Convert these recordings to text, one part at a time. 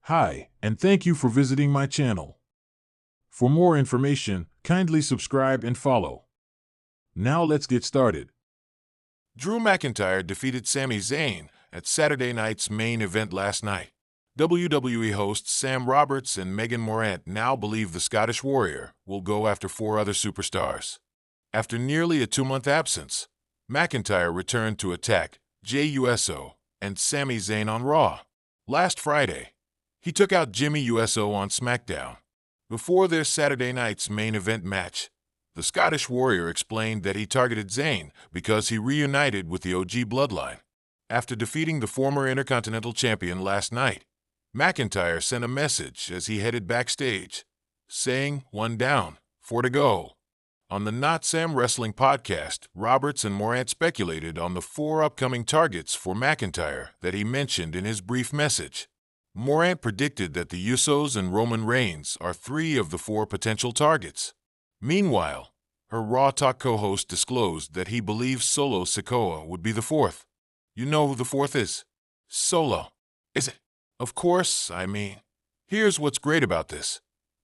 Hi, and thank you for visiting my channel. For more information, kindly subscribe and follow. Now let's get started. Drew McIntyre defeated Sami Zayn at Saturday night's main event last night. WWE hosts Sam Roberts and Megan Morant now believe the Scottish Warrior will go after 4 other superstars. After nearly a 2-month absence, McIntyre returned to attack Jey Uso and Sami Zayn on Raw. Last Friday, he took out Jimmy Uso on SmackDown. Before their Saturday night's main event match, the Scottish Warrior explained that he targeted Zayn because he reunited with the OG bloodline. After defeating the former Intercontinental Champion last night, McIntyre sent a message as he headed backstage, saying, "1 down, 4 to go." On the Not Sam Wrestling podcast, Roberts and Morant speculated on the 4 upcoming targets for McIntyre that he mentioned in his brief message. Morant predicted that the Usos and Roman Reigns are 3 of the 4 potential targets. Meanwhile, her Raw Talk co-host disclosed that he believes Solo Sikoa would be the 4th. You know who the 4th is? Solo. Is it? Of course, here's what's great about this.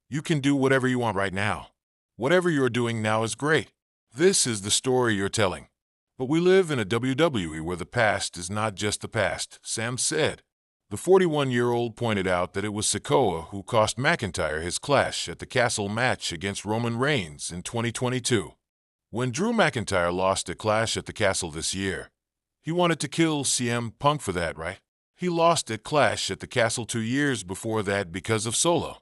You can do whatever you want right now. Whatever you're doing now is great. This is the story you're telling. But we live in a WWE where the past is not just the past, Sam said. The 41-year-old pointed out that it was Sikoa who cost McIntyre his clash at the Castle match against Roman Reigns in 2022. When Drew McIntyre lost a clash at the Castle this year, he wanted to kill CM Punk for that, right? He lost at Clash at the Castle 2 years before that because of Solo.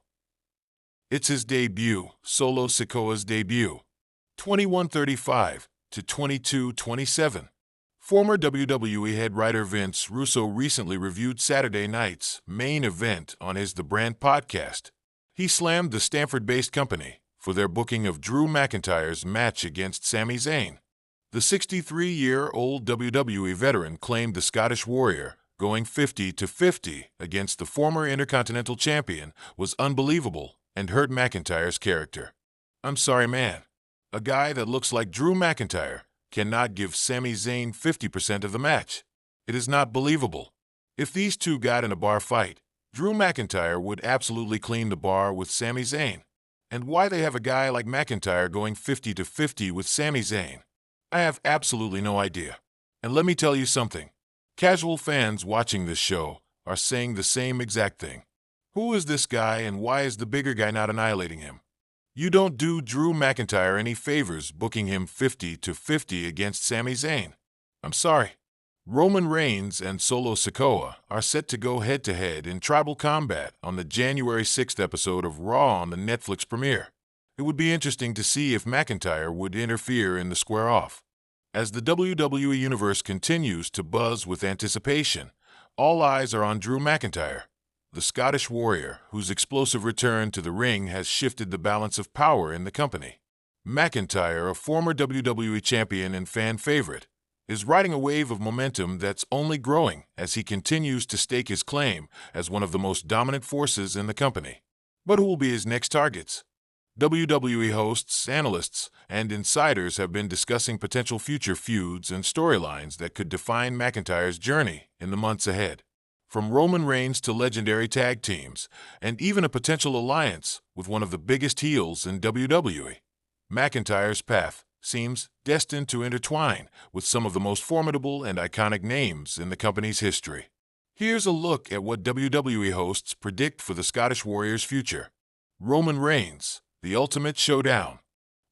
It's his debut, Solo Sikoa's debut. 21:35 to 22:27. Former WWE head writer Vince Russo recently reviewed Saturday night's main event on his The Brand podcast. He slammed the Stanford-based company for their booking of Drew McIntyre's match against Sami Zayn. The 63-year-old WWE veteran claimed the Scottish Warrior going 50-50 against the former Intercontinental Champion was unbelievable and hurt McIntyre's character. "I'm sorry, man. A guy that looks like Drew McIntyre cannot give Sami Zayn 50% of the match. It is not believable. If these two got in a bar fight, Drew McIntyre would absolutely clean the bar with Sami Zayn. And why they have a guy like McIntyre going 50-50 with Sami Zayn, I have absolutely no idea. And let me tell you something. Casual fans watching this show are saying the same exact thing. Who is this guy and why is the bigger guy not annihilating him? You don't do Drew McIntyre any favors booking him 50-50 against Sami Zayn. I'm sorry. Roman Reigns and Solo Sikoa are set to go head-to-head in tribal combat on the January 6th episode of Raw on the Netflix premiere. It would be interesting to see if McIntyre would interfere in the square-off. As the WWE Universe continues to buzz with anticipation, all eyes are on Drew McIntyre, the Scottish Warrior whose explosive return to the ring has shifted the balance of power in the company. McIntyre, a former WWE champion and fan favorite, is riding a wave of momentum that's only growing as he continues to stake his claim as one of the most dominant forces in the company. But who will be his next targets? WWE hosts, analysts, and insiders have been discussing potential future feuds and storylines that could define McIntyre's journey in the months ahead. From Roman Reigns to legendary tag teams, and even a potential alliance with one of the biggest heels in WWE, McIntyre's path seems destined to intertwine with some of the most formidable and iconic names in the company's history. Here's a look at what WWE hosts predict for the Scottish Warrior's future. Roman Reigns, the ultimate showdown.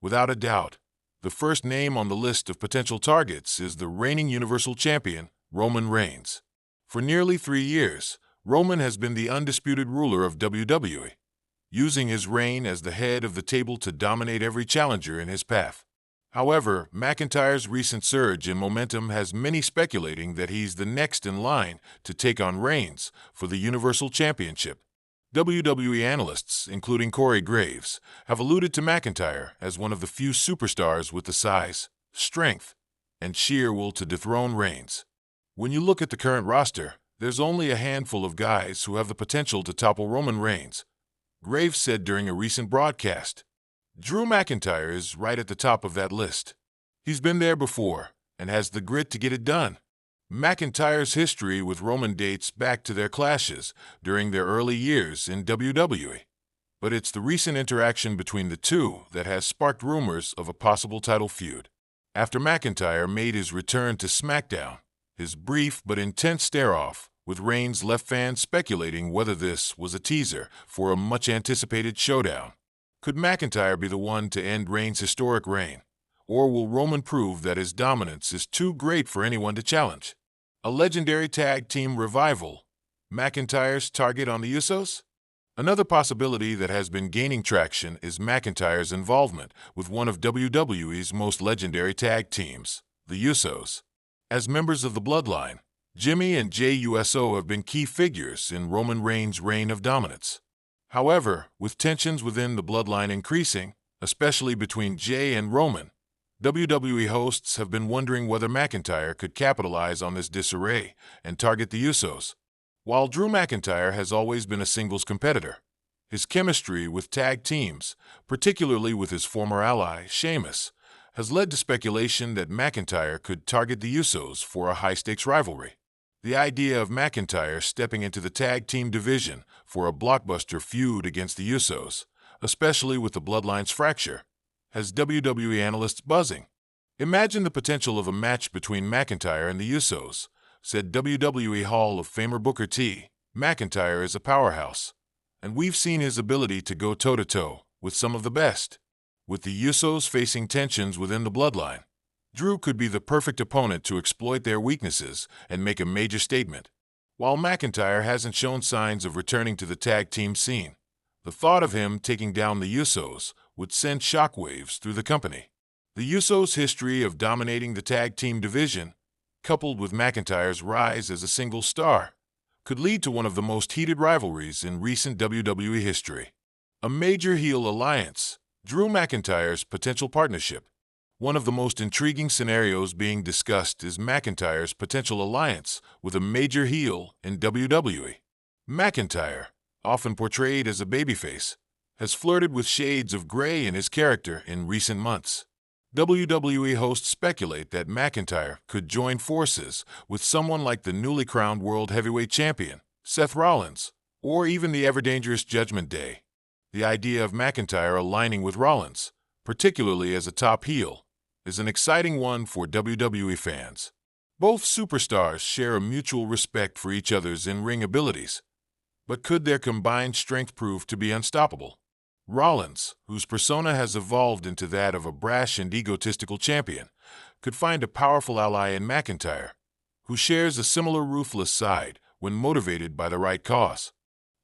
Without a doubt, the first name on the list of potential targets is the reigning Universal Champion, Roman Reigns. For nearly 3 years, Roman has been the undisputed ruler of WWE, using his reign as the head of the table to dominate every challenger in his path. However, McIntyre's recent surge in momentum has many speculating that he's the next in line to take on Reigns for the Universal Championship. WWE analysts, including Corey Graves, have alluded to McIntyre as one of the few superstars with the size, strength, and sheer will to dethrone Reigns. When you look at the current roster, there's only a handful of guys who have the potential to topple Roman Reigns, Graves said during a recent broadcast. Drew McIntyre is right at the top of that list. He's been there before and has the grit to get it done. McIntyre's history with Roman dates back to their clashes during their early years in WWE. But it's the recent interaction between the two that has sparked rumors of a possible title feud. After McIntyre made his return to SmackDown, his brief but intense stare-off with Reigns left fans speculating whether this was a teaser for a much-anticipated showdown. Could McIntyre be the one to end Reigns' historic reign? Or will Roman prove that his dominance is too great for anyone to challenge? A legendary tag team revival, McIntyre's target on the Usos? Another possibility that has been gaining traction is McIntyre's involvement with one of WWE's most legendary tag teams, the Usos. As members of the Bloodline, Jimmy and Jey Uso have been key figures in Roman Reigns' reign of dominance. However, with tensions within the Bloodline increasing, especially between Jey and Roman, WWE hosts have been wondering whether McIntyre could capitalize on this disarray and target the Usos. While Drew McIntyre has always been a singles competitor, his chemistry with tag teams, particularly with his former ally, Sheamus, has led to speculation that McIntyre could target the Usos for a high-stakes rivalry. The idea of McIntyre stepping into the tag team division for a blockbuster feud against the Usos, especially with the Bloodline's fracture, has WWE analysts buzzing. Imagine the potential of a match between McIntyre and the Usos, said WWE Hall of Famer Booker T. McIntyre is a powerhouse, and we've seen his ability to go toe-to-toe with some of the best. With the Usos facing tensions within the Bloodline, Drew could be the perfect opponent to exploit their weaknesses and make a major statement. While McIntyre hasn't shown signs of returning to the tag team scene, the thought of him taking down the Usos would send shockwaves through the company. The Usos' history of dominating the tag team division, coupled with McIntyre's rise as a single star, could lead to one of the most heated rivalries in recent WWE history. A major heel alliance, Drew McIntyre's potential partnership. One of the most intriguing scenarios being discussed is McIntyre's potential alliance with a major heel in WWE. McIntyre, often portrayed as a babyface, has flirted with shades of gray in his character in recent months. WWE hosts speculate that McIntyre could join forces with someone like the newly crowned World Heavyweight Champion, Seth Rollins, or even the ever-dangerous Judgment Day. The idea of McIntyre aligning with Rollins, particularly as a top heel, is an exciting one for WWE fans. Both superstars share a mutual respect for each other's in-ring abilities, but could their combined strength prove to be unstoppable? Rollins, whose persona has evolved into that of a brash and egotistical champion, could find a powerful ally in McIntyre, who shares a similar ruthless side when motivated by the right cause.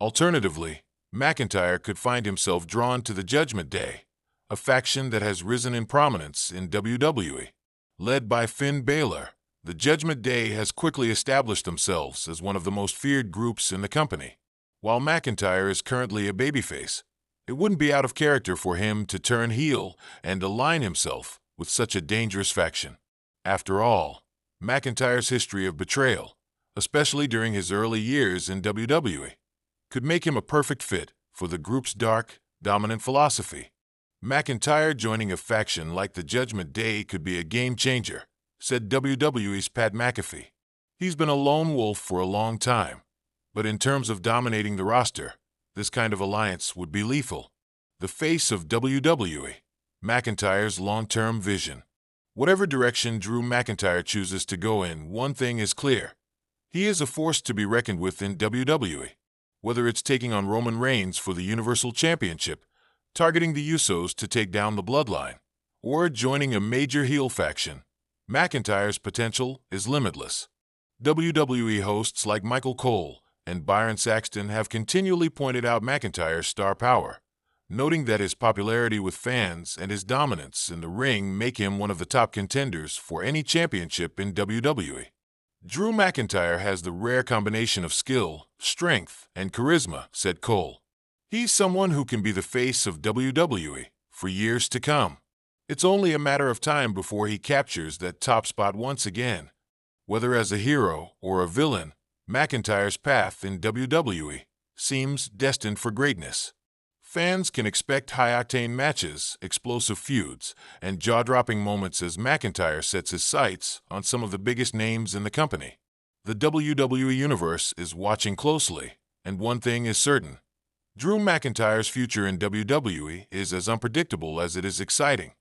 Alternatively, McIntyre could find himself drawn to the Judgment Day, a faction that has risen in prominence in WWE. Led by Finn Balor, the Judgment Day has quickly established themselves as one of the most feared groups in the company. While McIntyre is currently a babyface, it wouldn't be out of character for him to turn heel and align himself with such a dangerous faction. After all, McIntyre's history of betrayal, especially during his early years in WWE, could make him a perfect fit for the group's dark, dominant philosophy. McIntyre joining a faction like the Judgment Day could be a game-changer, said WWE's Pat McAfee. He's been a lone wolf for a long time, but in terms of dominating the roster, this kind of alliance would be lethal. The face of WWE, McIntyre's long-term vision. Whatever direction Drew McIntyre chooses to go in, one thing is clear. He is a force to be reckoned with in WWE. Whether it's taking on Roman Reigns for the Universal Championship, targeting the Usos to take down the Bloodline, or joining a major heel faction, McIntyre's potential is limitless. WWE hosts like Michael Cole and Byron Saxton have continually pointed out McIntyre's star power, noting that his popularity with fans and his dominance in the ring make him one of the top contenders for any championship in WWE. Drew McIntyre has the rare combination of skill, strength, and charisma, said Cole. He's someone who can be the face of WWE for years to come. It's only a matter of time before he captures that top spot once again. Whether as a hero or a villain, McIntyre's path in WWE seems destined for greatness. Fans can expect high-octane matches, explosive feuds, and jaw-dropping moments as McIntyre sets his sights on some of the biggest names in the company. The WWE Universe is watching closely, and one thing is certain: Drew McIntyre's future in WWE is as unpredictable as it is exciting.